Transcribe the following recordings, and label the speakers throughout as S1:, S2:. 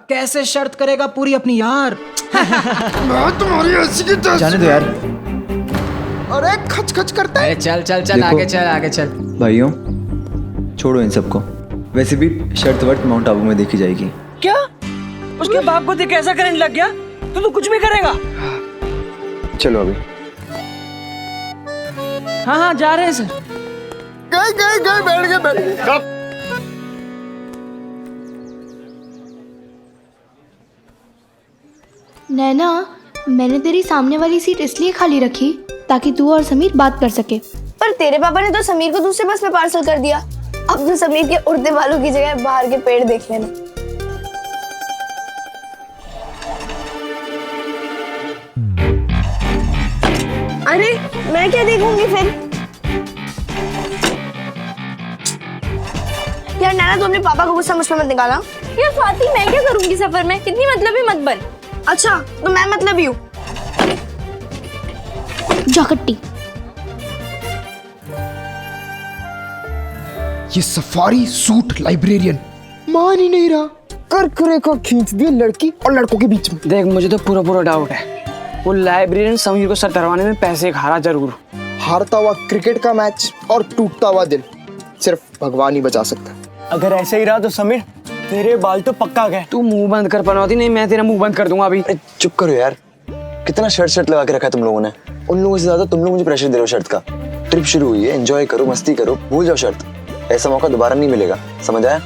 S1: कैसे शर्त करेगा पूरी अपनी यार।
S2: मैं तुम्हारी ऐसी की तैसी।
S3: जाने दो यार।
S2: अरे खच खच करता है।
S1: अरे चल चल चल,
S3: देखो।
S1: आगे चल आगे चल।
S3: भाइयों छोड़ो इन सबको, वैसे भी शर्त वर्त माउंट आबू में देखी जाएगी।
S4: क्या उसके बाप को देख कैसा करंट लग गया? तो कुछ भी करेगा।
S3: चलो अभी।
S4: हाँ हाँ जा रहे हैं सर।
S2: गए गए गए, बैठ गए बैठ गए। कब?
S5: नैना, मैंने तेरी सामने वाली सीट इसलिए खाली रखी ताकि तू और समीर बात कर सके।
S6: पर तेरे पापा ने तो समीर को दूसरे बस में पार्सल कर दिया। अब तो समीर के उड़ने वालों की जगह बाहर के पेड़ देख लेना। अरे मैं क्या देखूंगी फिर? यार नैना, तू अपने पापा को गुस्सा मुझ पर मत निकाला।
S7: यार स्वाति, मैं क्या करूंगी सफर में? कितनी मतलबी मत बन।
S6: अच्छा तो मैं मतलब ही हूँ।
S5: जाकट्टी।
S2: ये सफारी सूट लाइब्रेरियन मान ही नहीं रहा। कर्क रेखा खींच दी लड़की और लड़कों के बीच में।
S4: देख मुझे तो पूरा डाउट है, वो लाइब्रेरियन समीर को सर धरवाने में पैसे हारा जरूर।
S2: हारता हुआ क्रिकेट का मैच और टूटता हुआ दिल सिर्फ भगवान ही बचा सकता है।
S4: अगर ऐसे ही रहा तो समीर तेरे बाल तो पक्का गए। तू मुंह बंद कर पनौती, नहीं मैं तेरा मुंह बंद कर दूंगा अभी।
S8: चुप करो यार, कितना शर्ट लगा के रखा है तुम लोगों ने। उन लोगों से ज्यादा तुम लोग मुझे प्रेशर दे रहे हो शर्ट का। ट्रिप शुरू हुई है, एंजॉय करो, मस्ती करो, भूल जाओ शर्त। ऐसा मौका दोबारा नहीं मिलेगा, समझ आया?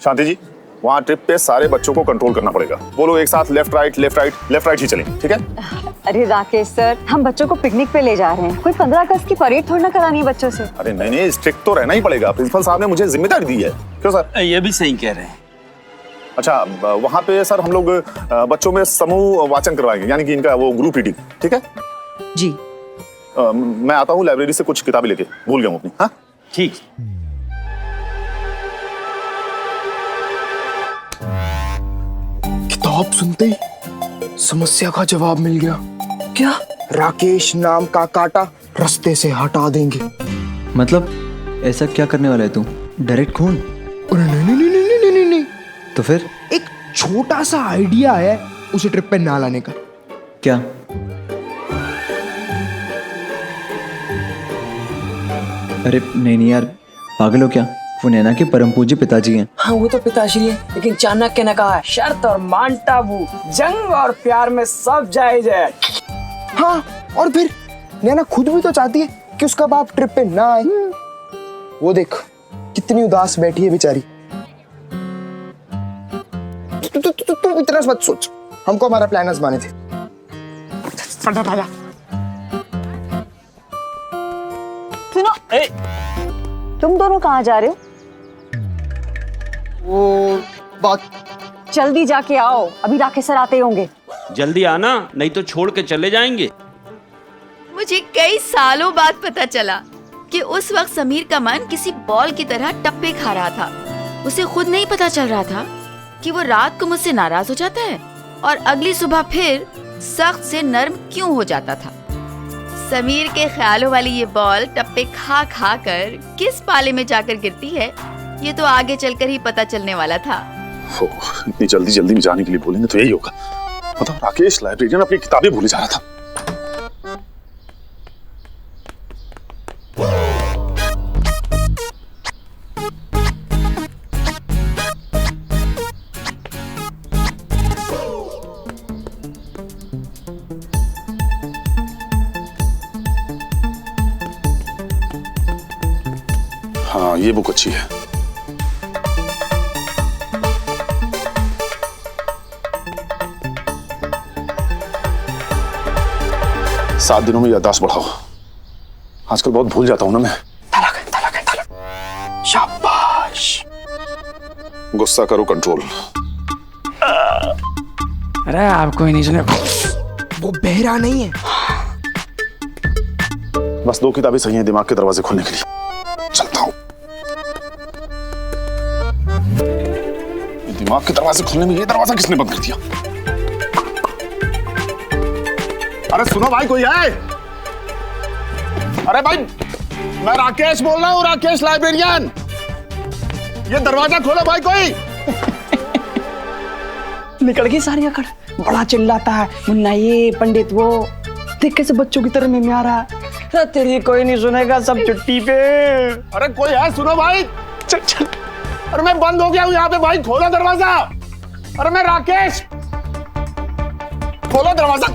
S9: शांति जी, वहाँ ट्रिप पे सारे बच्चों को कंट्रोल करना पड़ेगा। बोलो एक साथ left right left right left right ही चलें, ठीक है?
S10: अरे राकेश सर, हम बच्चों को पिकनिक पे ले जा रहे हैं, कोई 15 अगस्त की परेड थोड़ी ना करानी है बच्चों से।
S9: अरे नहीं, स्ट्रिक्ट तो रहना ही पड़ेगा। प्रिंसिपल साहब ने मुझे जिम्मेदारी दी है। क्यों सर?
S11: ये भी सही कह रहे हैं।
S9: अच्छा, वहाँ पे सर हम लोग बच्चों में समूह वाचन करवाएंगे, यानी कि इनका वो ग्रुप रीडिंग, ठीक है
S4: जी।
S9: मैं आता हूँ लाइब्रेरी से कुछ किताबें लेके, भूल गया हूँ अपनी। हाँ
S11: ठीक।
S2: किताब सुनते ही समस्या का जवाब मिल गया।
S4: क्या?
S2: राकेश नाम का कांटा रास्ते से हटा देंगे।
S3: मतलब ऐसा क्या करने वाला है तू? डायरेक्ट खून?
S2: अरे नहीं नहीं नहीं नहीं नहीं नहीं नहीं,
S3: तो फिर
S2: एक छोटा सा आइडिया है उसे ट्रिप पे ना लाने का।
S3: क्या? अरे नहीं यार, पागल हो क्या? वो नैना के परम पूज्य पिताजी हैं।
S4: हाँ वो तो पिताश्री है, लेकिन चाणक्य ने कहा है शर्त और माउंट आबू, जंग और प्यार में सब जायज है।
S2: हाँ, और फिर नैना खुद भी तो चाहती है कि उसका बाप ट्रिप पे ना आए। वो देख कितनी उदास बैठी है बेचारी। तू इतना मत सोच, हमको हमारा प्लान आजमाने थे।
S10: सुनो, तुम दोनों कहाँ जा रहे हो?
S2: वो बात
S10: जल्दी जाके आओ, अभी राकेश सर आते होंगे।
S11: जल्दी आना, नहीं तो छोड़ के चले जाएंगे।
S7: मुझे कई सालों बाद पता चला कि उस वक्त समीर का मन किसी बॉल की तरह टप्पे खा रहा था। उसे खुद नहीं पता चल रहा था कि वो रात को मुझसे नाराज हो जाता है और अगली सुबह फिर सख्त से नर्म क्यों हो जाता था। समीर के ख्यालों वाली ये बॉल टप्पे खा खा कर किस पाले में जाकर गिरती है, ये तो आगे चलकर ही पता चलने वाला था।
S9: इतनी जल्दी में जाने के लिए बोलेंगे तो यही होगा। मतलब राकेश लाइब्रेरियन अपनी किताबें भूले जा रहा था। हाँ ये बुक अच्छी है। सात दिनों में याददाश्त बढ़ाओ। आजकल बहुत भूल जाता हूं ना मैं। शाबाश। गुस्सा करो कंट्रोल।
S4: अरे आप कोई नहीं सुने।
S2: वो बहरा नहीं है।
S9: बस 2 किताबें सही हैं दिमाग के दरवाजे खोलने के लिए। चलता हूं। दिमाग के दरवाजे खोलने में ये दरवाजा किसने बंद कर दिया? अरे सुनो भाई, कोई है? अरे भाई, मैं राकेश बोल रहा हूँ, राकेश लाइब्रेरियन। ये दरवाजा खोलो भाई कोई।
S4: निकल गई सारी अकड़। बड़ा चिल्लाता है, मुन्ना ये पंडित वो, देख कैसे बच्चों की तरह में आ रहा है। अरे तेरी कोई नहीं सुनेगा, सब छुट्टी पे।
S9: अरे कोई है, सुनो भाई।
S4: चल चल।
S9: अरे मैं बंद हो गया हूँ यहाँ पे भाई, खोलो दरवाजा। अरे मैं राकेश, खोलो दरवाजा।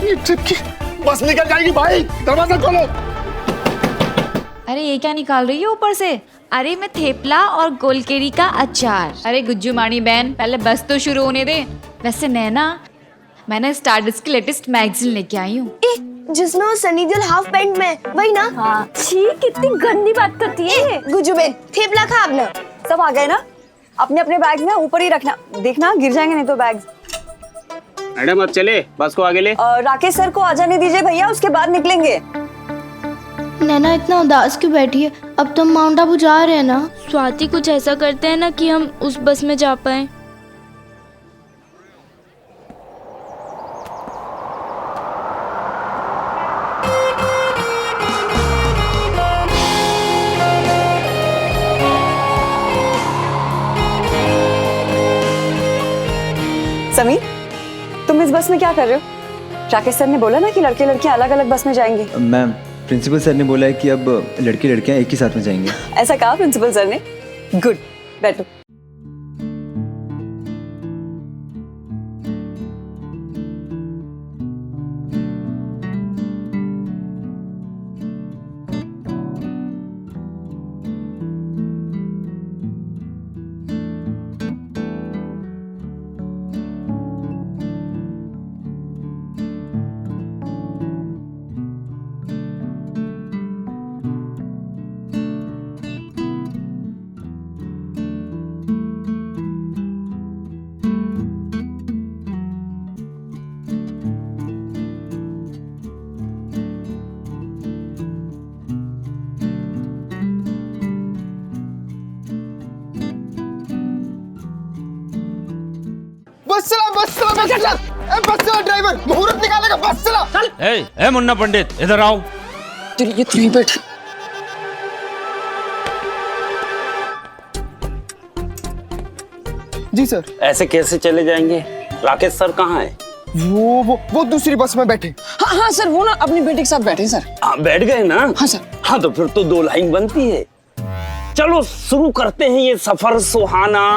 S9: ये ट्रिप की बस निकल जाएगी भाई, दरवाजा खोलो।
S12: अरे ये क्या निकाल रही है ऊपर से? अरे मैं थेपला और गोलकेरी का अचार। अरे गुज्जू मानी बहन, पहले बस तो शुरू होने दे। वैसे नैना, मैंने स्टारडस्ट की लेटेस्ट मैगजीन लेके आई हूँ।
S6: जिसमें वो सनी देओल हाफ पैंट में, वही ना?
S10: हाँ। छी, कितनी गंदी बात करती है।
S6: गुज्जू बहन, थेपला खा अपना।
S10: सब आ गए ना? अपने अपने बैग ना ऊपर ही रखना, देखना गिर जाएंगे नहीं तो बैग।
S11: मैडम अब चले, बस को आगे ले।
S10: राकेश सर को आ जाने दीजिए भैया, उसके बाद निकलेंगे।
S5: नैना इतना उदास क्यों बैठी है? अब तो हम माउंट आबू जा रहे हैं ना।
S12: स्वाति, कुछ ऐसा करते हैं ना कि हम उस बस में जा पाए।
S10: समीर, तुम इस बस में क्या कर रहे हो? राकेश सर ने बोला ना कि लड़के लड़कियां अलग अलग बस में जाएंगे।
S3: मैम, प्रिंसिपल सर ने बोला है कि अब लड़के लड़कियां एक ही साथ में जाएंगे।
S10: ऐसा कहा प्रिंसिपल सर ने? गुड, बैठो।
S2: बस चला ड्राइवर, मुहूर्त निकालेगा, बस चला। चल।
S11: ए मुन्ना पंडित, इधर आओ।
S4: ये तू बैठ।
S2: जी सर।
S11: ऐसे कैसे चले जाएंगे? राकेश सर कहाँ है?
S2: वो दूसरी बस में बैठे।
S4: हाँ हाँ सर, वो ना अपनी बेटी के साथ बैठे सर।
S11: हाँ, बैठ गए ना?
S4: हाँ सर।
S11: हाँ तो फिर तो दो लाइन बनती है। चलो शुरू करते हैं ये सफर सुहाना।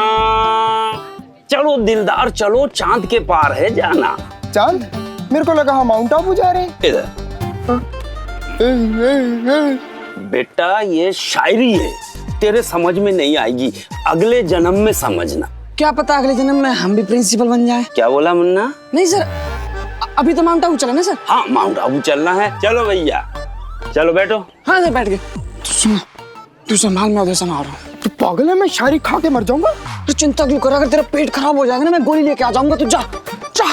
S11: चलो दिलदार, चलो चांद के पार है जाना।
S2: चांद? मेरे को लगा हम माउंट आबू जा रहे हैं।
S11: इधर बेटा, ये शायरी है, तेरे समझ में नहीं आएगी, अगले जन्म में समझना।
S4: क्या पता अगले जन्म में हम भी प्रिंसिपल बन जाए।
S11: क्या बोला मुन्ना?
S4: नहीं सर, अभी तो माउंट आबू चला ना सर।
S11: हाँ, माउंट आबू चलना है। चलो भैया, चलो बैठो।
S4: हाँ सर, बैठ गए। तू संभाल, मैं उधर संभाल रहा हूँ।
S2: तू पागल है? मैं शायरी खा के मर जाऊंगा।
S4: तू चिंता क्यों कर रहा? अगर तेरा पेट खराब हो जाएगा ना, मैं गोली लेके आ जाऊंगा। तू जा जा।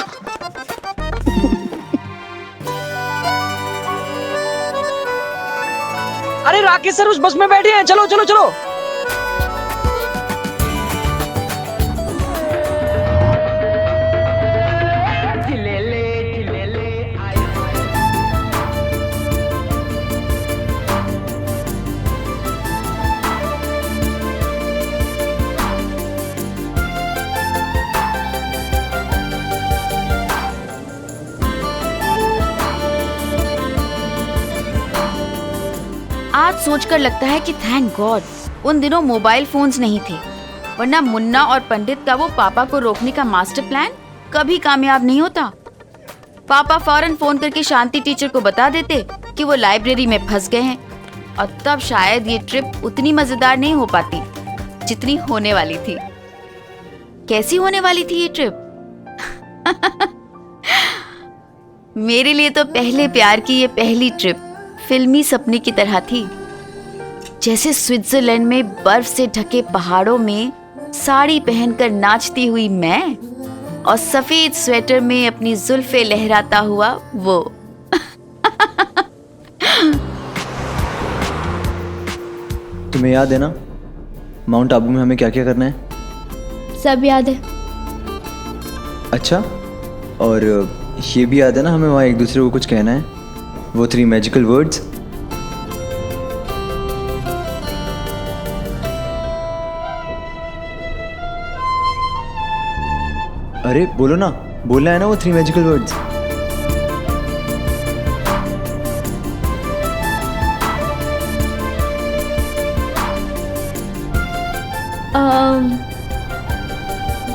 S4: अरे राकेश सर उस बस में बैठे हैं, चलो चलो चलो।
S7: आज सोचकर लगता है कि थैंक गॉड उन दिनों मोबाइल फोन्स नहीं थे, वरना मुन्ना और पंडित का वो पापा को रोकने का मास्टर प्लान कभी कामयाब नहीं होता। पापा फौरन फोन करके शांति टीचर को बता देते कि वो लाइब्रेरी में फंस गए हैं, और तब शायद ये ट्रिप उतनी मजेदार नहीं हो पाती जितनी होने वाली थी। कैसी होने वाली थी ये ट्रिप? मेरे लिए तो पहले प्यार की ये पहली ट्रिप फिल्मी सपने की तरह थी। जैसे स्विट्जरलैंड में बर्फ से ढके पहाड़ों में साड़ी पहनकर नाचती हुई मैं और सफेद स्वेटर में अपनी जुल्फे लहराता हुआ वो।
S3: तुम्हें याद है ना माउंट आबू में हमें क्या क्या करना है?
S5: सब याद है।
S3: अच्छा, और ये भी याद है ना हमें वहाँ एक दूसरे को कुछ कहना है, वो 3 मैजिकल वर्ड्स। अरे बोलो ना, बोलना है ना वो 3 मैजिकल वर्ड्स।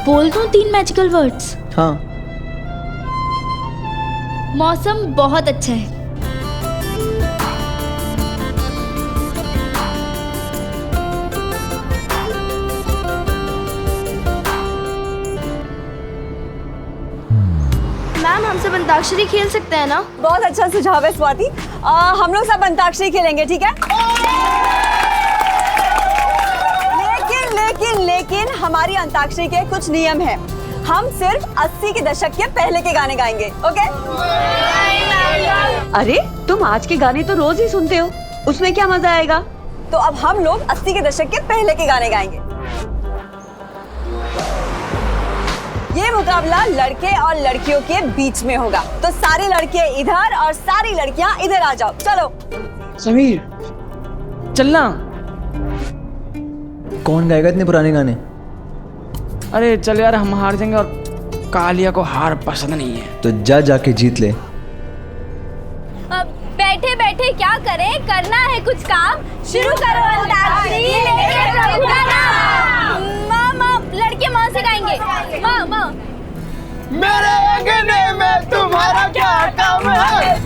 S5: बोल दूं 3 मैजिकल वर्ड्स?
S3: हाँ।
S5: मौसम बहुत अच्छा है।
S6: मैम हमसे अंताक्षरी खेल सकते हैं ना?
S10: बहुत अच्छा सुझाव है स्वाति। हम लोग सब अंताक्षरी खेलेंगे, ठीक है? लेकिन हमारी अंताक्षरी के कुछ नियम हैं। हम सिर्फ 80 के दशक के पहले के गाने गाएंगे, ओके? अरे तुम आज के गाने तो रोज ही सुनते हो, उसमें क्या मजा आएगा? तो अब हम लोग 80 के दशक के पहले के गाने गाएंगे। ये मुकाबला लड़के और लड़कियों के बीच में होगा, तो सारी लड़के इधर और सारी लड़कियां इधर आ जाओ। चलो
S4: समीर चलना।
S3: कौन गाएगा इतने पुराने गाने?
S4: अरे चल यार, हम हार जाएंगे और कालिया को हार पसंद नहीं है।
S3: तो जा जाके जीत ले।
S5: बैठे बैठे क्या करें, करना है कुछ काम, शुरू करो अंताक्षरी लेके प्रभु का नाम। माँ माँ लड़के माँ से गाएंगे। माँ माँ
S2: मेरे अंगने में तुम्हारा क्या काम है?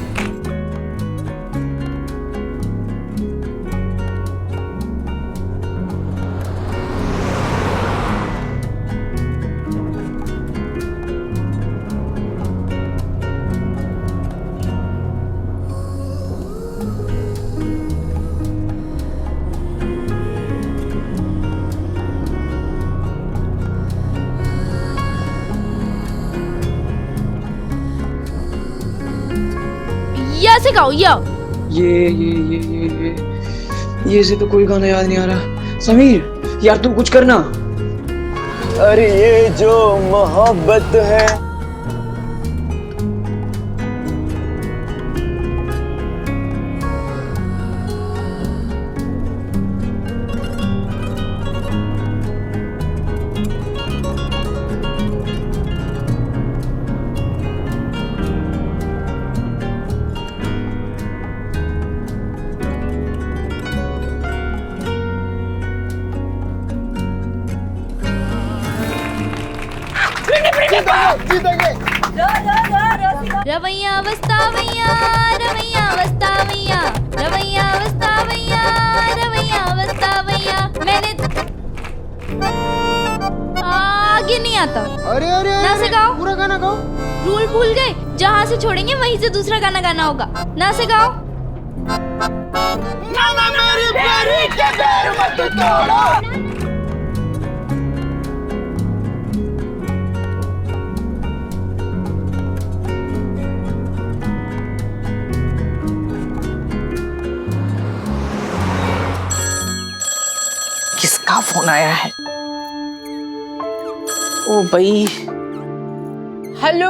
S5: या से गाओ या।
S4: ये से तो कोई गाना याद नहीं आ रहा। समीर यार तू कुछ करना।
S8: अरे ये जो मोहब्बत है।
S5: रवैया वस्तावैया रवैया वस्तावैया रवैया वस्तावैया रवैया वस्तावैया। मैंने आगे नहीं आता।
S2: अरे अरे
S5: ना से गाओ,
S2: पूरा गाना गाओ।
S5: रूल भूल गए, जहाँ से छोड़ेंगे वहीं से दूसरा गाना गाना होगा। ना से गाओ।
S2: मेरी प्यारी के पैर मत तोड़ो।
S4: किसका फोन आया है? ओ भाई। हेलो।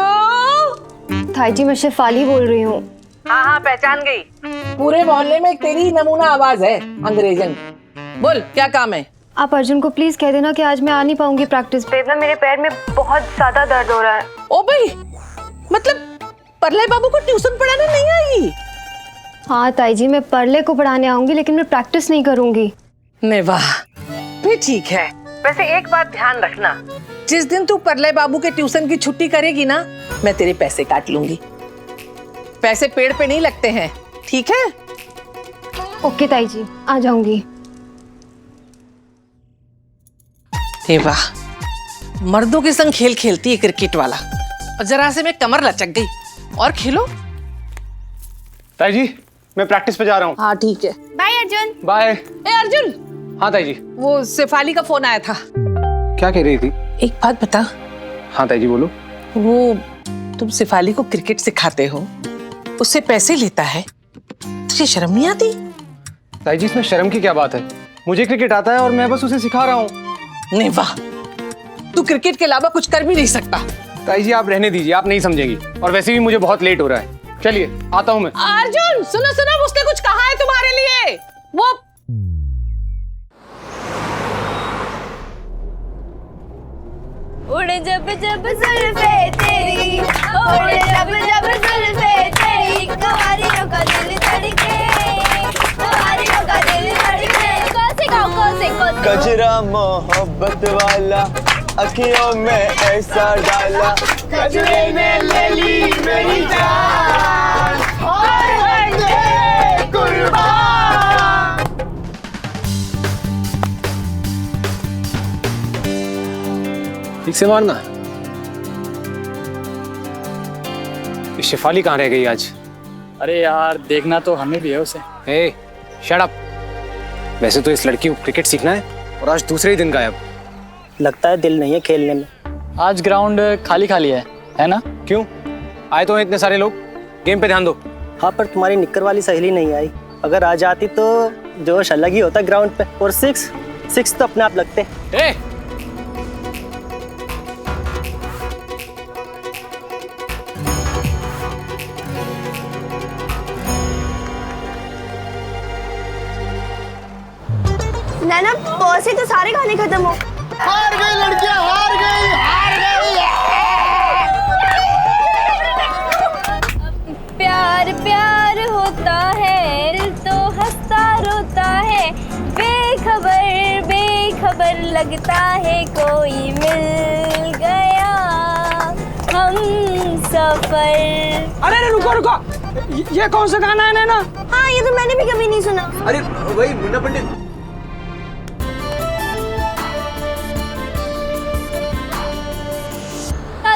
S6: ताई जी मैं शेफाली बोल रही हूँ।
S13: हाँ हाँ पहचान गई। पूरे मोहल्ले में तेरी नमूना आवाज है अंग्रेजन। बोल क्या काम है?
S6: आप अर्जुन को प्लीज कह देना कि आज मैं आ नहीं पाऊंगी प्रैक्टिस पे। ना मेरे पैर में बहुत ज्यादा दर्द हो रहा है।
S13: ओ भाई, मतलब परले बाबू को ट्यूशन पढ़ाने नहीं आएगी?
S6: हाँ ताई जी मैं परले को पढ़ाने आऊंगी, लेकिन मैं प्रैक्टिस नहीं करूंगी।
S13: नहीं वाह, भी ठीक है। वैसे एक बात ध्यान रखना, जिस दिन तू परले बाबू के ट्यूशन की छुट्टी करेगी ना, मैं तेरे पैसे काट लूंगी। पैसे पेड़ पे नहीं लगते हैं, ठीक है?
S6: ओके ताई जी, आ जाऊंगी।
S13: वाह, मर्दों के संग खेल खेलती है क्रिकेट वाला, और जरा से मैं कमर लचक गई। और खेलो।
S14: ताई जी मैं प्रैक्टिस पे जा रहा हूँ।
S13: हाँ ठीक है,
S6: बाय अर्जुन।
S14: बाय।
S13: ए अर्जुन।
S14: हाँ ताई जी।
S13: वो शेफाली का फोन आया था।
S14: क्या कह रही थी?
S13: एक बात बता।
S14: हाँ ताई जी बोलो।
S13: वो तुम शेफाली को क्रिकेट सिखाते हो, उससे पैसे लेता है, तुझे शर्म नहीं आती?
S14: ताई जी इसमें शर्म की क्या बात है? मुझे क्रिकेट आता है और मैं बस उसे सिखा रहा हूँ।
S13: नहीं वाह, तू क्रिकेट के अलावा कुछ कर भी नहीं सकता।
S14: ताई जी आप रहने दीजिए, आप नहीं समझेंगी, और वैसे भी मुझे बहुत लेट हो रहा है। चलिए आता हूँ मैं।
S13: अर्जुन सुनो सुनो, उसने कुछ कहा है तुम्हारे लिए। वो
S5: उड़े जब जब जुल्फे तेरी, उड़े जब जब जुल्फे तेरी, कवारियों का दिल धड़के, कवारियों का दिल धड़के। कौन से गाँव कौन से
S8: कजरा मोहब्बत वाला अखियों में ऐसा डाला, कजरे ने ले ली मेरी जान, हाय हाय कुर्बान।
S14: ठीक से मारना। ये शिफाली कहाँ रह गई आज?
S15: अरे यार देखना तो हमें भी है उसे।
S14: ए, शट अप। वैसे तो इस लड़की को क्रिकेट सीखना है और आज दूसरे ही दिन गायब।
S15: लगता है दिल नहीं है खेलने में। आज ग्राउंड खाली खाली है ना?
S14: क्यों? आए तो हैं इतने सारे लोग, गेम पे ध्यान दो।
S15: हाँ पर तुम्हारी निक्कर वाली सहेली नहीं आई, अगर आ जाती तो जोश अलग ही होता ग्राउंड पे। और सिक्स तो अपने आप लगते।
S14: ए!
S6: नैना बहुत से तो सारे गाने खत्म हो।
S2: हार गई लड़कियां, हार गई, हार गई।
S5: प्यार प्यार होता है, दिल तो हंसता रोता है, बेखबर बेखबर लगता है कोई मिल गया हम सफर।
S4: अरे रुको रुको, ये कौन सा गाना है नैना?
S6: हाँ ये तो मैंने भी कभी नहीं सुना।
S8: अरे वही मुन्ना पंडित।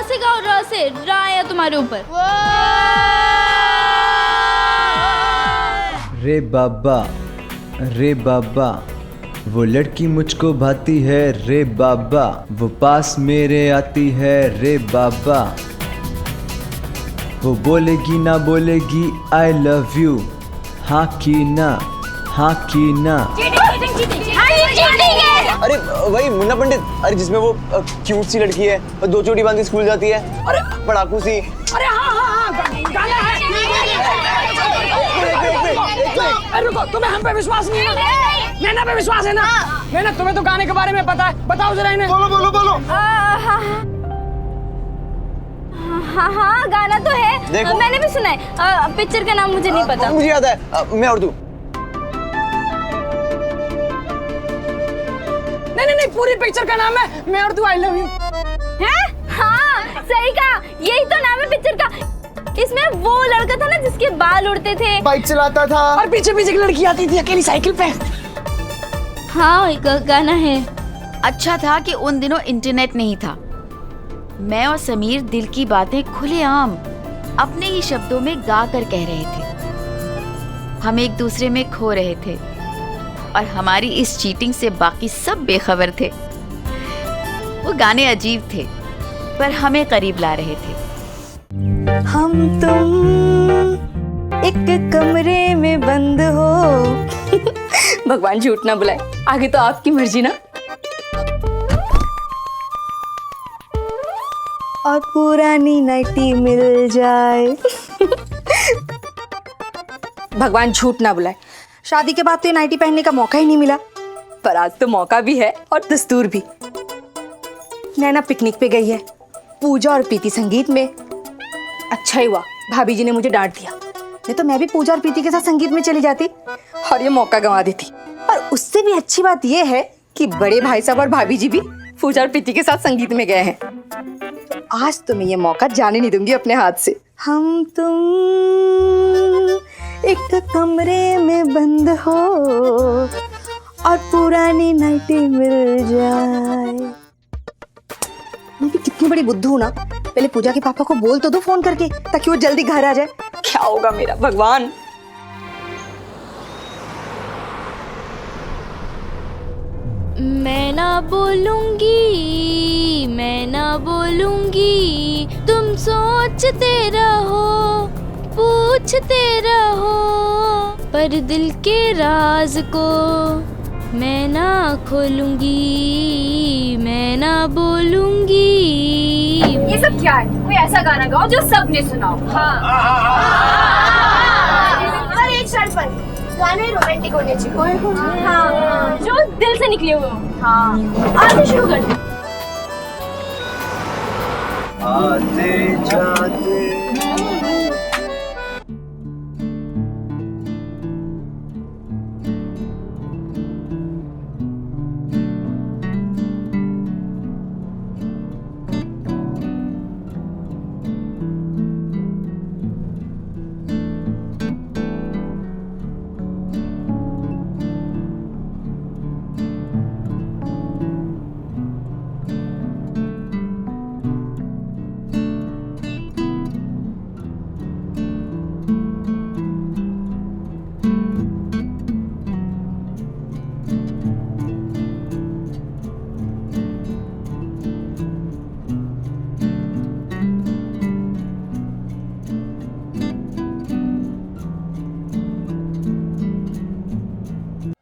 S5: से गाओ, रा से, रा आया तुम्हारे ऊपर।
S3: रे बाबा वो लड़की मुझको भाती है रे बाबा, वो पास मेरे आती है रे बाबा, वो बोलेगी ना बोलेगी आई लव यू, हाँ की ना, हाँ की ना।
S8: अरे वही मुन्ना पंडित, अरे जिसमें वो क्यूट सी लड़की है और 2 चोटी बांध के स्कूल जाती है, अरे पढ़ाकू सी।
S4: अरे हाँ गाना है। अरे रुको, तुम्हें हम पे विश्वास नहीं है ना? नैना पे विश्वास है ना? नैना तुम्हें तो गाने के बारे में पता है, बताओ जरा इन्हें। बोलो।
S5: हाँ गाना तो है, मैंने भी सुना है। पिक्चर का नाम मुझे नहीं पता।
S8: मुझे याद है, मैं और तू।
S4: नहीं पूरी पिक्चर का नाम है मैं और तू आई लव यू।
S5: हैं? हाँ सही कहा, यही तो नाम है पिक्चर का। इसमें वो लड़का था ना जिसके बाल उड़ते थे,
S2: बाइक चलाता था
S4: और पीछे पीछे की लड़की आती थी अकेली साइकिल पे।
S5: हाँ गाना है।
S7: अच्छा था कि उन दिनों इंटरनेट नहीं था। मैं और समीर दिल की बातें खुलेआम अपने ही शब्दों में गा कर कह रहे थे। हम एक दूसरे में खो रहे थे और हमारी इस चीटिंग से बाकी सब बेखबर थे। वो गाने अजीब थे पर हमें करीब ला रहे थे।
S6: हम तुम एक कमरे में बंद हो। भगवान झूठ ना बुलाए, आगे तो आपकी मर्जी ना। और पुरानी नाइटी मिल जाए। भगवान झूठ ना बुलाए, शादी के बाद तो ये नाइटी पहनने का मौका ही नहीं मिला, पर आज तो मौका भी है और दस्तूर भी। नैना पिकनिक पे गई है, पूजा और प्रीति संगीत में। अच्छा ही हुआ भाभी जी ने मुझे डांट दिया, नहीं तो मैं भी पूजा और प्रीति के साथ संगीत में चली जाती और ये मौका गंवा देती। और उससे भी अच्छी बात ये है कि बड़े भाई साहब और भाभी जी भी पूजा और प्रीति के साथ संगीत में गए हैं। आज तो मैं ये मौका जाने नहीं दूंगी अपने हाथ से। हम तुम एक कमरे में बंद हो और पुरानी नाइटी मिल जाए। मैं भी कितनी बड़ी बुद्धू हूं ना, पहले पूजा के पापा को बोल तो दो फोन करके, ताकि वो जल्दी घर आ जाए। क्या होगा मेरा भगवान।
S5: मैं ना बोलूंगी, मैं ना बोलूंगी, तुम सोचते रहो, पूछते रहो, पर दिल के राज को मैं ना खोलूंगी, मैं ना बोलूंगी।
S12: ये सब क्या है? कोई ऐसा गाना गाओ जो सबने सुनाओ। हाँ।
S6: और एक शर्त पर, गाने रोमांटिक होने चाहिए।
S5: हाँ, जो दिल से निकले हुए हो। हाँ, आज से शुरू कर दो।
S3: आते जाते।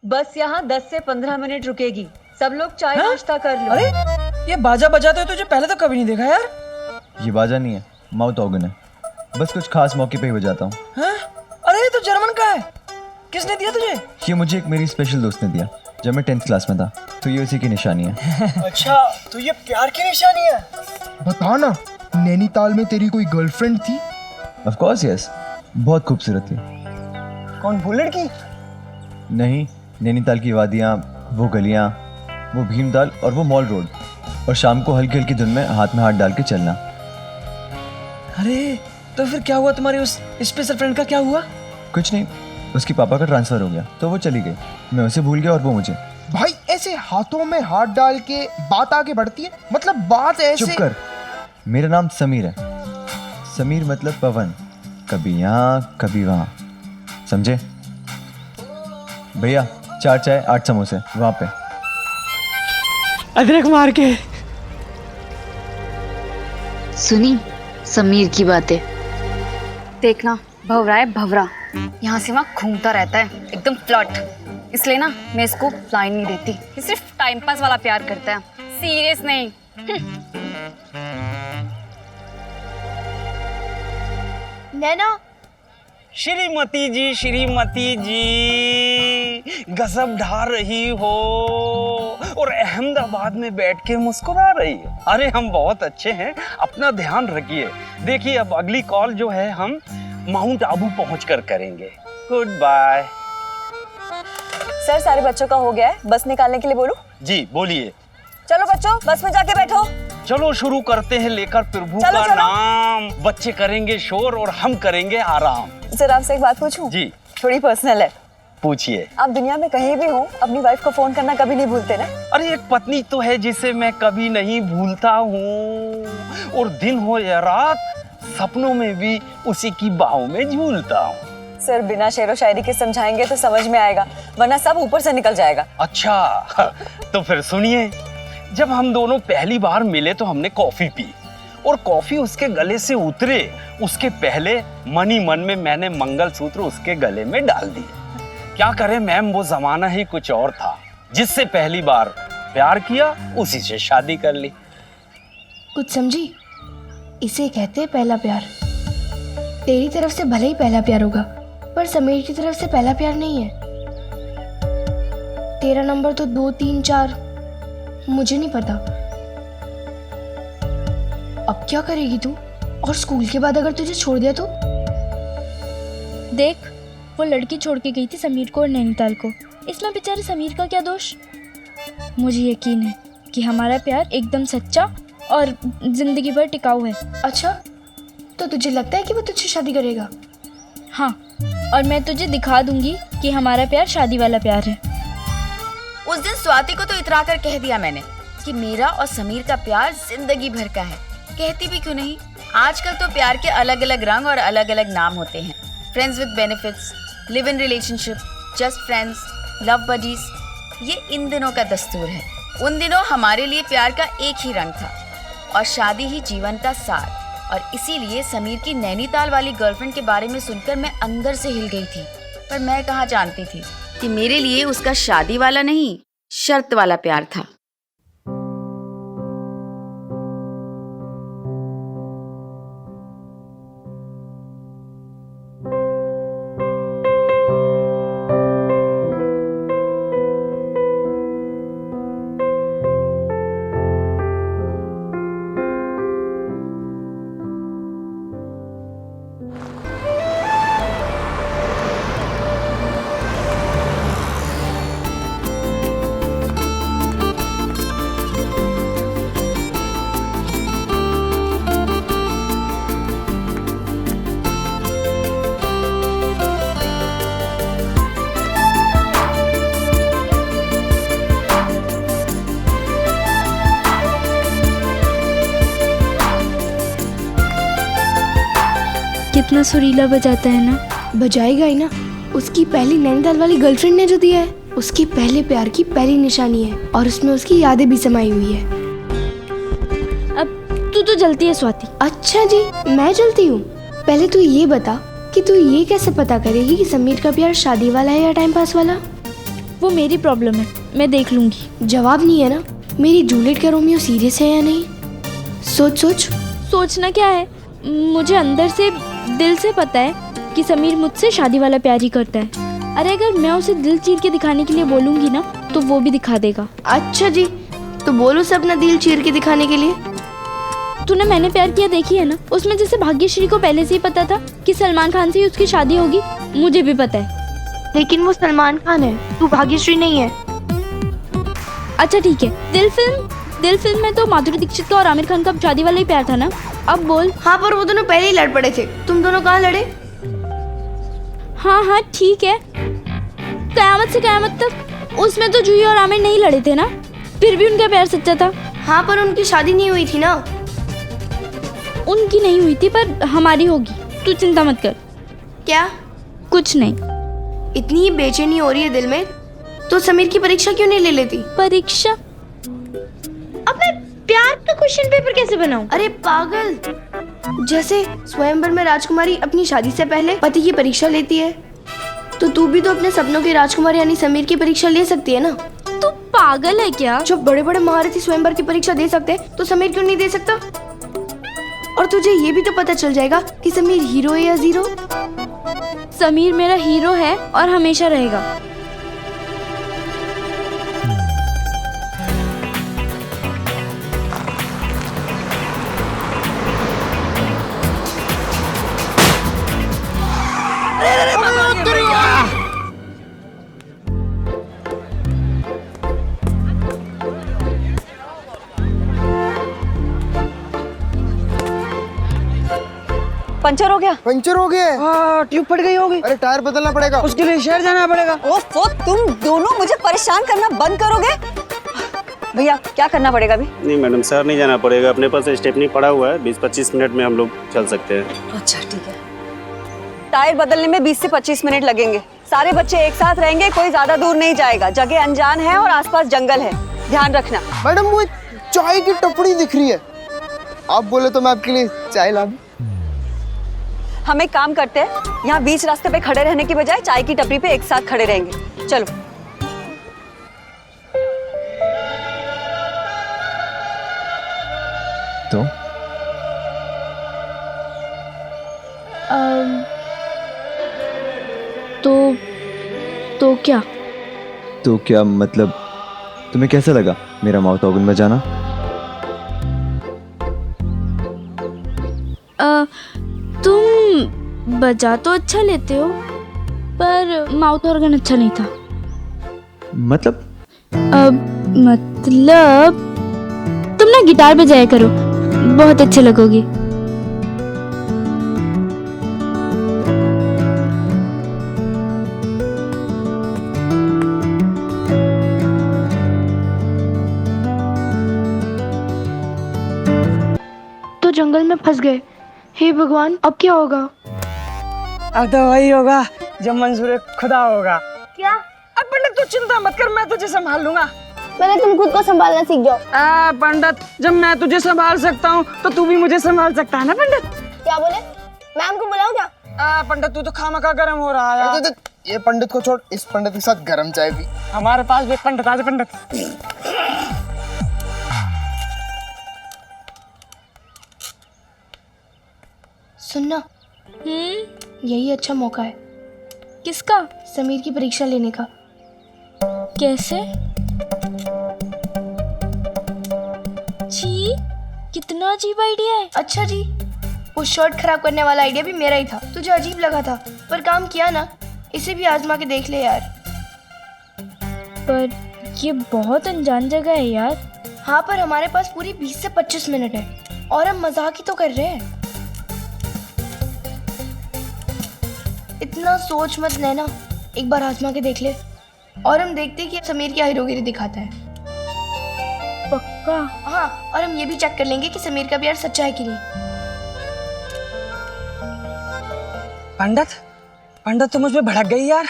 S10: बस यहाँ 10 से 15 मिनट रुकेगी। सब लोग चाय नाश्ता कर लो।
S4: अरे ये बाजा बजाते हुए तुझे पहले तो कभी नहीं देखा यार।
S3: ये बाजा नहीं है, माउथ ऑर्गन है। बस कुछ खास मौके पे ही बजाता हूँ।
S4: हाँ? अरे ये तो जर्मन का है। किसने दिया तुझे?
S3: ये मुझे एक मेरी स्पेशल दोस्त ने दिया जब मैं 10th क्लास में था, तो ये उसी की निशानी है।
S2: अच्छा, तो ये प्यार की निशानी है। बता ना, नैनीताल में तेरी कोई गर्लफ्रेंड थी?
S3: ऑफ कोर्स यस, बहुत खूबसूरत थी।
S2: कौन, वो लड़की?
S3: नहीं, नैनीताल की वादियाँ, वो गलियाँ, वो भीमताल और वो मॉल रोड, और शाम को हल्की हल्की धुन में हाथ डाल के चलना।
S4: अरे तो फिर क्या हुआ तुम्हारी उस स्पेशल फ्रेंड का क्या हुआ?
S3: कुछ नहीं, उसके पापा का ट्रांसफर हो गया तो वो चली गई। मैं उसे भूल गया और वो मुझे।
S2: भाई ऐसे हाथों में हाथ डाल के बात आगे बढ़ती है? मतलब बात ऐसे।
S3: चुप कर, मेरा नाम समीर है। समीर मतलब पवन, कभी यहाँ कभी वहाँ, समझे? भैया 4 चाय 8 समोसे वहाँ पे।
S4: अदरक मार के।
S12: सुनी समीर की बातें। देखना भवरा है भवरा, यहाँ से वहाँ घूमता रहता है, एकदम फ्लर्ट। इसलिए ना मैं इसको लाइन नहीं देती। ये सिर्फ टाइम पास वाला प्यार करता है, सीरियस नहीं।
S5: नैना।
S11: श्रीमती जी गजब ढा रही हो और अहमदाबाद में बैठ के मुस्कुरा रही है। अरे हम बहुत अच्छे हैं, अपना ध्यान रखिए। देखिए अब अगली कॉल जो है हम माउंट आबू पहुंचकर करेंगे। Good bye.
S10: सर सारे बच्चों का हो गया है, बस निकालने के लिए बोलूं?
S11: जी बोलिए।
S10: चलो बच्चों बस में जाके बैठो।
S11: चलो शुरू करते हैं, लेकर प्रभु
S10: चलो,
S11: का
S10: चलो।
S11: नाम। बच्चे करेंगे शोर और हम करेंगे आराम।
S10: सर आपसे एक बात पूछूं?
S11: जी
S10: थोड़ी पर्सनल है।
S11: पूछिए।
S10: आप दुनिया में कहीं भी हो अपनी वाइफ को फोन करना कभी नहीं भूलते ना?
S11: अरे एक पत्नी तो है जिसे मैं कभी नहीं भूलता हूँ, और दिन हो या रात सपनों में भी उसी की बाहों में झूलता हूँ।
S10: सर बिना शेरो शायरी के समझाएंगे तो समझ में आएगा, वरना सब ऊपर से निकल जाएगा।
S11: अच्छा तो फिर सुनिए। जब हम दोनों पहली बार मिले तो हमने कॉफी पी, और कॉफी उसके गले से उतरे उसके पहले मन ही मन में मैंने मंगलसूत्र उसके गले में डाल दिए। क्या करें मैम, वो जमाना ही कुछ और था। जिससे पहली बार प्यार किया उसी से शादी कर ली।
S16: कुछ समझी? इसे कहते हैं पहला प्यार। तेरी तरफ से भले ही पहला प्यार होगा, पर समीर की तरफ से पहला प्यार नहीं है। तेरा नंबर तो 2 3 4 मुझे नहीं पता। अब क्या करेगी तू? और स्कूल के बाद अगर तुझे छोड़ दिया तो?
S17: देख, वो लड़की छोड़ के गई थी समीर को और नैनीताल को। इसमें बेचारे समीर का क्या दोष? मुझे यकीन है कि हमारा प्यार एकदम सच्चा और जिंदगी भर टिकाऊ है।
S16: अच्छा, तो तुझे लगता है कि वो तुझसे शादी करेगा?
S17: हाँ, और मैं तुझे दिखा दूंगी कि हमारा प्यार शादी वाला प्यार है।
S7: उस दिन स्वाति को तो इतरा कर कह दिया मैंने कि मेरा और समीर का प्यार जिंदगी भर का है। कहती भी क्यों नहीं। आजकल तो प्यार के अलग अलग रंग और अलग अलग नाम होते हैं। Friends with benefits, live in relationship, just friends, love buddies. ये इन दिनों का दस्तूर है। उन दिनों हमारे लिए प्यार का एक ही रंग था और शादी ही जीवन का सार। और इसीलिए समीर की नैनीताल वाली गर्लफ्रेंड के बारे में सुनकर मैं अंदर से हिल गई थी। पर मैं कहाँ जानती थी कि मेरे लिए उसका शादी वाला नहीं, शर्त वाला प्यार था।
S17: कितना सुरीला बजाता है ना।
S16: बजाएगा ही ना, उसकी पहली नैनीताल वाली गर्लफ्रेंड ने जो दिया है, उसके पहले प्यार की पहली निशानी है और उसमें उसकी यादें भी समाई हुई है।
S17: अब तू तो जलती है स्वाति।
S16: अच्छा जी, मैं जलती हूँ? पहले तू ये बता कि तू ये कैसे पता करेगी कि समीर का प्यार शादी वाला है या टाइम पास वाला?
S17: वो मेरी प्रॉब्लम है, मैं देख लूंगी।
S16: जवाब नहीं है ना? मेरी जूलियट का रोमियो सीरियस है या नहीं? सोच सोच।
S17: सोचना क्या है, मुझे अंदर से दिल से पता है कि समीर मुझसे शादी वाला प्यार ही करता है। अरे अगर मैं उसे दिल चीर के दिखाने के लिए बोलूंगी ना तो वो भी दिखा देगा।
S16: अच्छा जी, तो बोलो सब अपना दिल चीर के दिखाने के लिए।
S17: तूने मैंने प्यार किया देखी है ना, उसमें जैसे भाग्यश्री को पहले से ही पता था कि सलमान खान से ही उसकी शादी होगी, मुझे भी पता है।
S16: लेकिन वो सलमान खान है, तू भाग्यश्री नहीं है।
S17: अच्छा ठीक है, दिल फिल्म में तो माधुरी दीक्षित का और आमिर खान का शादी वाला ही प्यार था ना। अब बोल।
S16: हाँ, पर वो दोनों पहले ही लड़ पड़े थे, तुम दोनों कहाँ लड़े?
S17: हाँ ठीक है, कयामत से कयामत तक उसमें तो जूही और आमिर नहीं लड़े थे ना, फिर भी उनका प्यार सच्चा था।
S16: हाँ, पर उनकी शादी नहीं हुई थी ना।
S17: उनकी नहीं हुई थी पर हमारी होगी, तू चिंता मत कर।
S16: क्या?
S17: कुछ नहीं।
S16: इतनी ही बेचैनी हो रही है दिल में तो समीर की परीक्षा क्यों नहीं ले लेती?
S17: परीक्षा?
S16: अब मैं प्यार का क्वेश्चन पेपर कैसे बनाऊं? अरे पागल, जैसे स्वयंवर में राजकुमारी अपनी शादी से पहले पति की परीक्षा लेती है, तो तू भी तो अपने सपनों के राजकुमार यानी समीर की परीक्षा ले सकती है ना।
S17: तू पागल है क्या?
S16: जो बड़े बड़े महारथी स्वयंवर की परीक्षा दे सकते तो समीर क्यों नहीं दे सकता? और तुझे ये भी तो पता चल जाएगा कि समीर हीरो है या जीरो।
S17: समीर मेरा हीरो है और हमेशा रहेगा।
S10: पंचर हो गया?
S2: पंचर हो गया?
S4: हाँ, ट्यूब फट गई होगी।
S2: अरे टायर बदलना पड़ेगा।
S4: उसके लिए शहर जाना पड़ेगा।
S10: ओफो, तुम दोनों मुझे परेशान करना बंद करोगे? भैया क्या करना पड़ेगा अभी?
S18: नहीं मैडम, शहर नहीं जाना पड़ेगा, अपने पास स्टेपनी पड़ा हुआ है, 20-25 मिनट में हम लोग चल सकते हैं।
S10: अच्छा ठीक है। टायर बदलने में 20 से 25 मिनट लगेंगे। सारे बच्चे एक साथ रहेंगे, कोई ज्यादा दूर नहीं जाएगा। जगह अनजान है और आसपास जंगल है, ध्यान रखना।
S2: मैडम वो चाय की टपड़ी दिख रही है, आप बोले तो मैं आपके लिए चाय ला दूं।
S10: हम एक काम करते हैं, यहाँ बीच रास्ते पे खड़े रहने की बजाय चाय की टपरी पे एक साथ खड़े रहेंगे। चलो।
S17: तो क्या?
S3: तो क्या मतलब, तुम्हें कैसा लगा मेरा माउथ ऑर्गन बजाना?
S17: तुम बजा तो अच्छा लेते हो पर माउथ ऑर्गन अच्छा नहीं था।
S3: मतलब?
S17: मतलब तुम ना गिटार बजाया करो, बहुत अच्छे लगोगे।
S16: तो जंगल में फंस गए। हे भगवान, अब क्या होगा?
S4: अब तो वही होगा जब मंजूर खुदा होगा।
S5: क्या?
S4: अब पंडित तू चिंता मत कर, मैं तुझे संभाल लूंगा।
S5: पहले तुम खुद को संभालना सीख जाओ।
S4: पंडित, जब मैं तुझे संभाल सकता हूँ तो तू भी मुझे संभाल सकता है ना पंडित?
S5: क्या बोले? मैम को बुलाऊं क्या?
S4: पंडित तू तो खामखा गर्म हो रहा है।
S2: ये पंडित को छोड़, इस पंडित के साथ गरम चाय पी।
S4: हमारे पास भी पंडित, आज पंडित।
S16: सुनना, यही अच्छा मौका है।
S17: किसका?
S16: समीर की परीक्षा लेने का।
S17: कैसे? जी, कितना अजीब आइडिया है।
S16: अच्छा जी, वो शर्ट खराब करने वाला आइडिया भी मेरा ही था। तुझे अजीब लगा था पर काम किया ना, इसे भी आजमा के देख ले यार।
S17: पर ये बहुत अनजान जगह है यार।
S16: हाँ, पर हमारे पास पूरी 20 से 25 मिनट है और हम मजाक ही तो कर रहे हैं। इतना सोच मत नैना, एक बार आजमा के देख ले और हम देखते हैं कि समीर क्या हीरोगिरी दिखाता है।
S17: पक्का?
S16: हाँ, और हम ये भी चेक कर लेंगे कि समीर का प्यार सच्चा है कि नहीं।
S4: पंडित पंडित तो मुझ पे भड़क गई यार।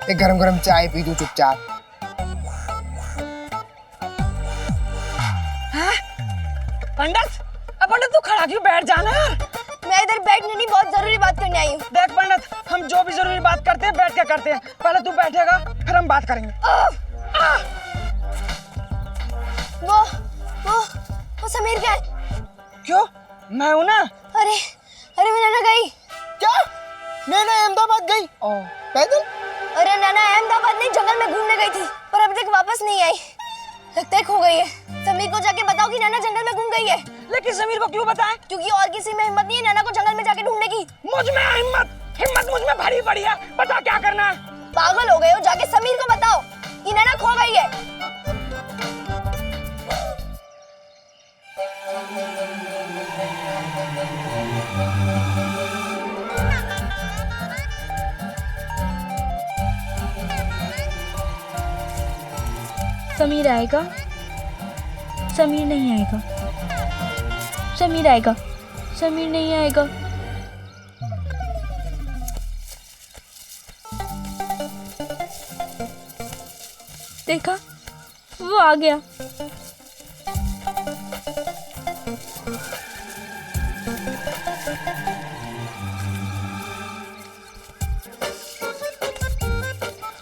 S2: एक गरम गरम चाय पी दो चुपचाप।
S4: पंडित अब पंडित तू खड़ा क्यों, बैठ जाना यार।
S16: मैं इधर बैठने नहीं, बहुत जरूरी बात करने आई हूँ।
S4: देख पंडित, हम जो भी जरूरी बात करते हैं बैठ के करते हैं। पहले तू बैठेगा फिर हम बात करेंगे।
S16: वो समीर क्या है?
S4: क्यों, मैं हूं ना।
S16: अरे अरे मैं नैना गई।
S2: क्या? नैना अहमदाबाद गई? पैदल?
S16: अरे नैना अहमदाबाद नहीं, जंगल में घूमने गई थी पर अभी तक वापस नहीं आई। लगता है खो गई है। समीर को जाके बताओ कि नैना जंगल में घूम गई है।
S4: लेकिन समीर को क्यों बताएं?
S16: क्योंकि और किसी में हिम्मत नहीं है नैना को जंगल में जाके ढूंढने की।
S4: मुझ में हिम्मत मुझ में भरी पड़ी है। बता क्या करना है।
S16: पागल हो गए हो, जाके समीर को बताओ कि नैना खो गई है।
S17: समीर आएगा? समीर नहीं आएगा। समीर आएगा? समीर नहीं आएगा। देखा, वो आ गया।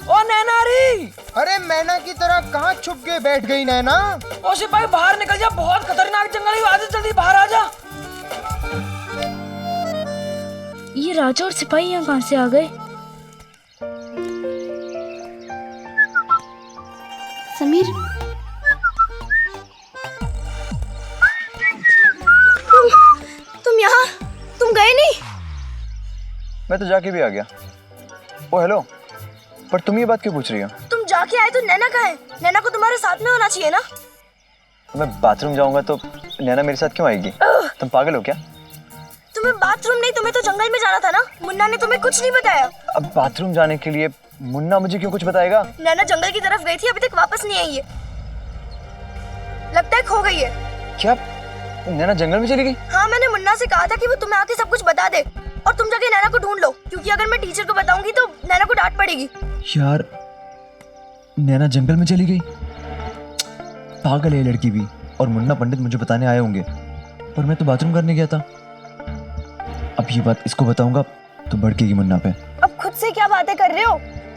S4: ओ नैना री!
S2: अरे मैना की तरह कहाँ छुप के बैठ गई नैना?
S4: ओ सिपाही बाहर निकल जा, बहुत खतरनाक जंगल है, आजा जल्दी बाहर आ जा।
S17: ये राजा और सिपाही यहाँ कहाँ से आ गए?
S16: समीर, तुम यहाँ? तुम गए नहीं?
S3: मैं तो जाके भी आ गया। ओ हेलो, पर तुम ये बात क्यों पूछ रही हो?
S16: तुम जाके आए तो नैना कहाँ है? नैना को तुम्हारे साथ में होना चाहिए ना।
S3: मैं बाथरूम जाऊंगा तो नैना मेरे साथ क्यों आएगी? तुम पागल हो क्या?
S16: तुम्हें बाथरूम नहीं, तुम्हें तो जंगल में जाना था ना। मुन्ना ने तुम्हें कुछ नहीं बताया।
S3: अब बाथरूम जाने के लिए मुन्ना मुझे क्यों कुछ बताएगा?
S16: नैना जंगल की तरफ गई थी, अभी तक वापस नहीं आई है। लगता है खो गई है।
S3: क्या नैना जंगल में चली गई?
S16: हाँ, मैंने मुन्ना से कहा था कि वो तुम्हें आके सब कुछ बता दे और तुम जाके नैना को ढूंढ लो, क्योंकि अगर मैं टीचर को बताऊंगी तो नैना को डांट पड़ेगी।
S3: यार नैना जंगल में चली गई? पागल है ये लड़की भी। और मुन्ना पंडित मुझे बताने आए होंगे, पर मैं तो बाथरूम करने गया था। अब ये बात इसको बताऊंगा तो भड़केगी मुन्ना पे।
S16: अब खुद से क्या बातें कर रहे हो?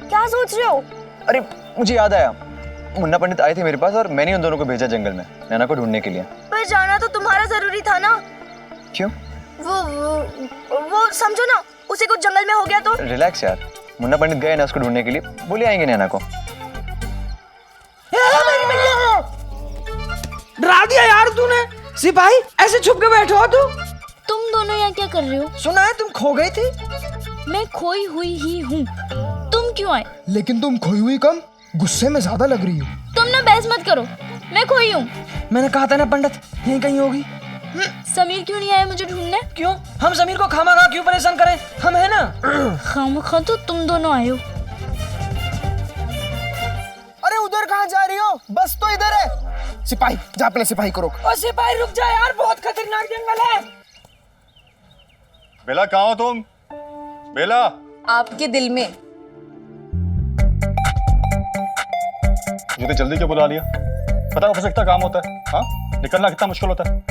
S16: क्या सोच रहे हो?
S3: अरे मुझे याद आया, मुन्ना पंडित आए थे मेरे पास और मैंने उन दोनों को भेजा जंगल में नैना को ढूंढने के लिए।
S16: पर जाना तो तुम्हारा जरूरी था ना।
S3: क्यों?
S16: वो समझो ना, उसे कुछ जंगल में हो गया तो।
S3: रिलैक्स यार, मुन्ना पंडित गए ना उसको ढूंढने के लिए, बोले आएंगे नैना को।
S4: डरा दिया यार तूने। सिपाही ऐसे छुप के बैठे हो
S17: तुम दोनों यहाँ क्या कर रहे हो?
S4: सुना है तुम खो गई थी।
S17: मैं खोई हुई ही हूँ। तुम क्यों आए?
S2: लेकिन तुम खोई हुई कम, गुस्से में ज्यादा लग रही हो।
S17: तुम ना बहस मत करो, मैं खोई हूँ।
S4: मैंने कहा था ना पंडित यहीं कहीं होगी।
S17: समीर क्यों नहीं आया मुझे ढूंढने?
S4: क्यों? हम समीर को खामखा क्यों परेशान करें? हम है ना।
S17: खामखा तो तुम दोनों आए हो।
S2: अरे उधर कहाँ जा रही हो? बस तो इधर है। सिपाही जा, अपने सिपाही को रोक।
S4: ओ सिपाही रुक जा यार, बहुत खतरनाक जंगल है।
S9: बेला कहाँ हो तुम? बेला
S13: आपके दिल में।
S9: मुझे जल्दी क्यों बुला लिया? पता हो सकता काम होता है। हाँ, निकलना कितना मुश्किल होता है।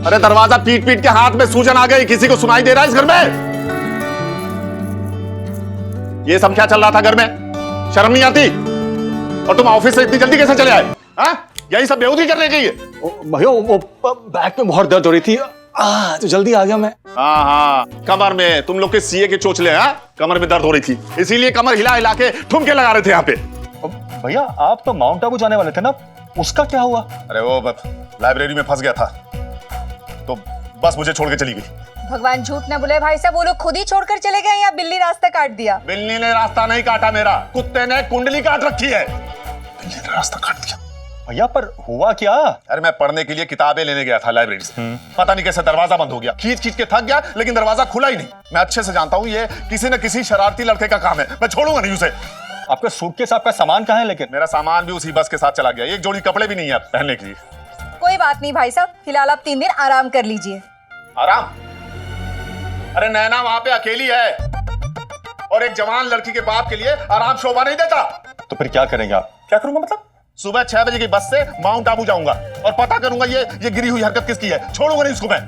S9: अरे अरे दरवाजा पीट पीट के हाथ में सूजन आ गई, किसी को सुनाई दे रहा है इस घर में? ये सब क्या चल रहा था घर में? शर्म नहीं आती? और तुम ऑफिस से इतनी जल्दी कैसे चले आए? यही सब बेहूदी करने के लिए?
S14: भैया वो बैक में बहुत दर्द हो रही थी, तो जल्दी आ गया मैं।
S9: हाँ, कमर में तुम लोग के सीए के चोचले, कमर में दर्द हो रही थी, इसीलिए कमर हिला हिला के ठुमके लगा रहे थे यहाँ पे।
S3: भैया आप तो माउंट आबू जाने वाले थे ना, उसका क्या हुआ?
S9: अरे वो लाइब्रेरी में फंस गया था, तो बस मुझे छोड़ के चली गई।
S6: भगवान झूठ ना बुलाए भाई साहब, वो लोग खुद ही छोड़कर चले गए या बिल्ली रास्ता काट दिया?
S9: बिल्ली ने रास्ता नहीं काटा मेरा, कुत्ते ने कुंडली काट रखी है। बिल्ली ने रास्ता काट दिया।
S3: भैया पर हुआ क्या?
S9: अरे मैं पढ़ने के लिए किताबें लेने गया था लाइब्रेरी से, पता नहीं कैसे दरवाजा बंद हो गया, खींच खींच के थक गया, लेकिन दरवाजा खुला ही नहीं। मैं अच्छे से जानता हूँ ये किसी न किसी शरारती लड़के का काम है, मैं छोड़ूंगा नहीं उसे।
S3: आपका सूटकेस, आपका सामान कहाँ है? लेकिन
S9: मेरा सामान भी उसी बस के साथ चला गया, एक जोड़ी कपड़े भी नहीं है पहनने के लिए।
S6: कोई बात नहीं भाई साहब, फिलहाल आप 3 दिन आराम कर लीजिए।
S9: आराम? अरे नैना वहां पे अकेली है, और एक जवान लड़की के बाप के लिए आराम शोभा नहीं देता।
S3: तो फिर क्या करेंगे आप?
S9: क्या करूंगा मतलब? सुबह 6 बजे की बस से माउंट आबू जाऊंगा और पता करूंगा ये गिरी हुई हरकत किसकी है, छोड़ूंगा नहीं इसको मैं।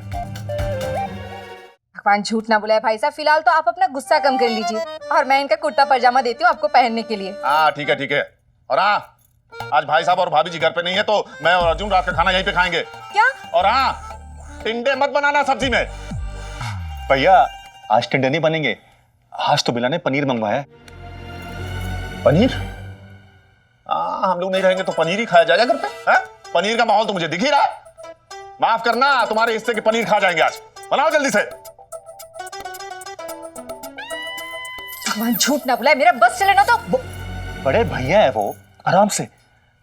S6: भगवान झूठ ना बुलाए भाई साहब, फिलहाल तो आप अपना गुस्सा कम कर लीजिए, और मैं इनका कुर्ता पजामा देती हूँ आपको पहनने के लिए।
S9: हाँ ठीक है ठीक है। और हाँ, आज भाई साहब और भाभी जी घर पे नहीं है, तो मैं और अर्जुन रात का खाना यहीं पे खाएंगे।
S6: क्या?
S9: और हाँ, टिंडे मत बनाना सब्जी में।
S3: भैया आज टिंडे नहीं बनेंगे, आज तो बिला ने पनीर मंगवाया है।
S9: पनीर? हम लोग नहीं रहेंगे तो पनीर ही खाया जाएगा घर पे? पनीर का माहौल तो मुझे दिख ही रहा है। माफ करना, तुम्हारे हिस्से के पनीर खा जाएंगे आज, बनाओ जल्दी से।
S6: भगवान झूठ ना बुलाए, मेरा बस चले ना तो।
S3: बड़े भैया है वो, आराम से।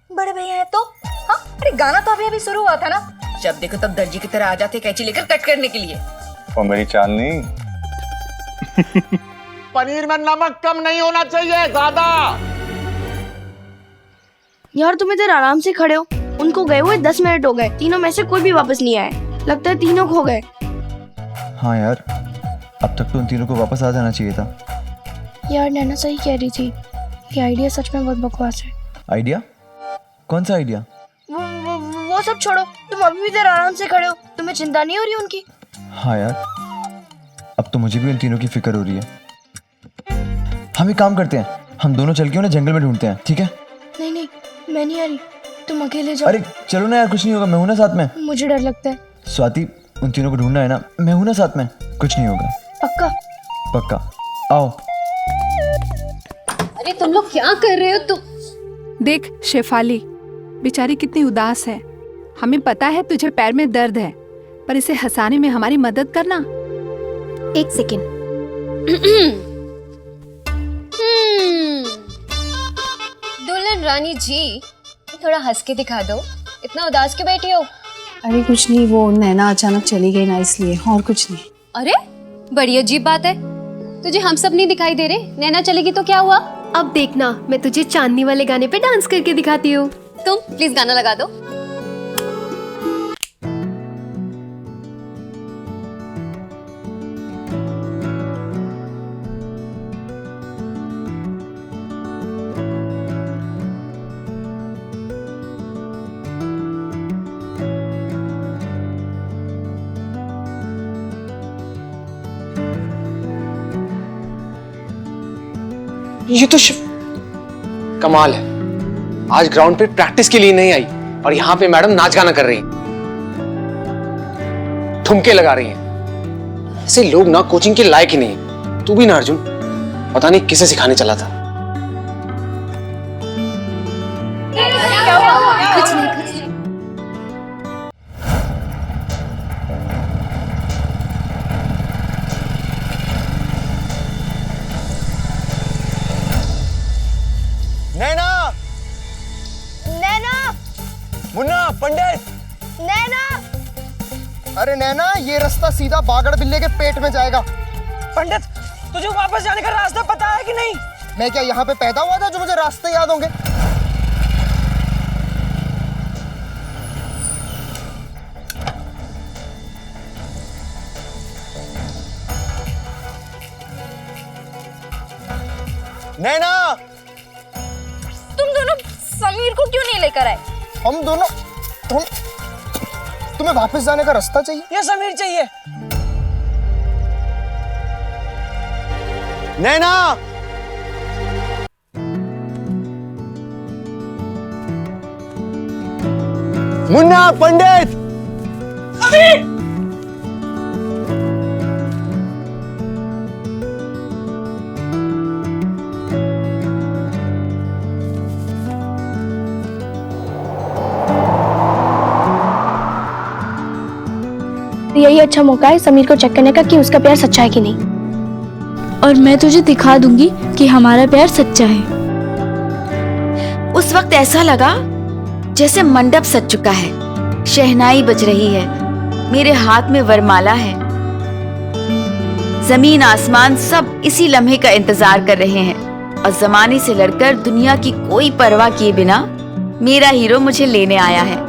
S6: बड़े भैया है तो? हाँ, अरे गाना तो अभी अभी शुरू हुआ था ना, जब देखो तब दर्जी की तरह आ जाते कैंची लेकर कट करने के लिए।
S3: और मेरी चांदनी
S9: पनीर में नमक कम नहीं होना चाहिए, ज्यादा।
S16: यार तुम इधर आराम से खड़े हो, उनको गए हुए 10 मिनट हो गए, तीनों में से कोई भी वापस नहीं आए, लगता है तीनों खो गए।
S3: हाँ यार, अब तक तो उन तीनों को वापस आ जाना चाहिए था।
S16: यार नैना सही कह रही थी, ये आइडिया सच में बहुत बकवास है।
S3: आइडिया? कौन सा आइडिया?
S16: वो सब छोड़ो, तुम अभी भी इधर आराम से खड़े हो, तुम्हें चिंता नहीं हो रही उनकी?
S3: हाँ यार, अब तो मुझे भी उन तीनों की फिक्र हो रही है। हम एक काम करते हैं, हम दोनों चल के उन्हें जंगल में ढूंढते हैं, ठीक है?
S16: नहीं नहीं, मैं नहीं आ रही, तुम अकेले जाओ।
S3: अरे चलो ना यार, कुछ नहीं होगा, मैं हूं ना साथ में।
S16: मुझे डर लगता है।
S3: स्वाति, उन तीनों को ढूंढना है ना, मैं हूं ना साथ में, कुछ नहीं होगा।
S16: पक्का?
S3: पक्का, आओ।
S19: अरे तुम लोग क्या कर रहे हो? तुम
S20: देख शेफाली, बेचारी कितनी उदास है। हमें पता है तुझे पैर में दर्द है, पर इसे हंसाने में हमारी मदद करना।
S16: 1 सेकेंड।
S19: दुल्हन रानी जी, थोड़ा हंस के दिखा दो, इतना उदास क्यों बैठी हो?
S10: अरे कुछ नहीं, वो नैना अचानक चली गई ना, इसलिए, और कुछ नहीं।
S19: अरे बड़ी अजीब बात है, तुझे हम सब नहीं दिखाई दे रहे? नैना चलेगी तो क्या हुआ?
S16: अब देखना, मैं तुझे चांदनी वाले गाने पे डांस करके दिखाती हूँ।
S19: तुम प्लीज गाना लगा दो।
S14: ये तो कमाल है, आज ग्राउंड पे प्रैक्टिस के लिए नहीं आई और यहाँ पे मैडम नाच गाना कर रही हैं, ठुमके लगा रही हैं। ऐसे लोग ना कोचिंग के लायक ही नहीं। तू भी ना अर्जुन, पता नहीं किसे सिखाने चला था।
S19: कुछ नहीं, कुछ नहीं।
S2: नैना,
S5: नैना,
S2: मुन्ना, पंडित,
S5: नैना।
S2: अरे नैना, ये रास्ता सीधा बागड़ बिल्ले के पेट में जाएगा।
S4: पंडित, तुझे वापस जाने का रास्ता पता है कि नहीं?
S2: मैं क्या यहाँ पे पैदा हुआ था जो मुझे रास्ते याद होंगे? नैना,
S5: तुम दोनों समीर को क्यों नहीं लेकर आए?
S2: हम दोनों तुम्हें वापस जाने का रास्ता चाहिए
S4: या समीर चाहिए?
S8: नैना, मुन्ना, पंडित,
S16: यही अच्छा मौका है समीर को चेक करने का कि उसका प्यार सच्चा है कि नहीं।
S17: और मैं तुझे दिखा दूंगी कि हमारा प्यार सच्चा है।
S7: उस वक्त ऐसा लगा जैसे मंडप सज चुका है, शहनाई बज रही है, मेरे हाथ में वरमाला है। जमीन आसमान सब इसी लम्हे का इंतजार कर रहे हैं और जमाने से लड़कर दुनिया की कोई परवाह किए बिना मेरा हीरो मुझे लेने आया है।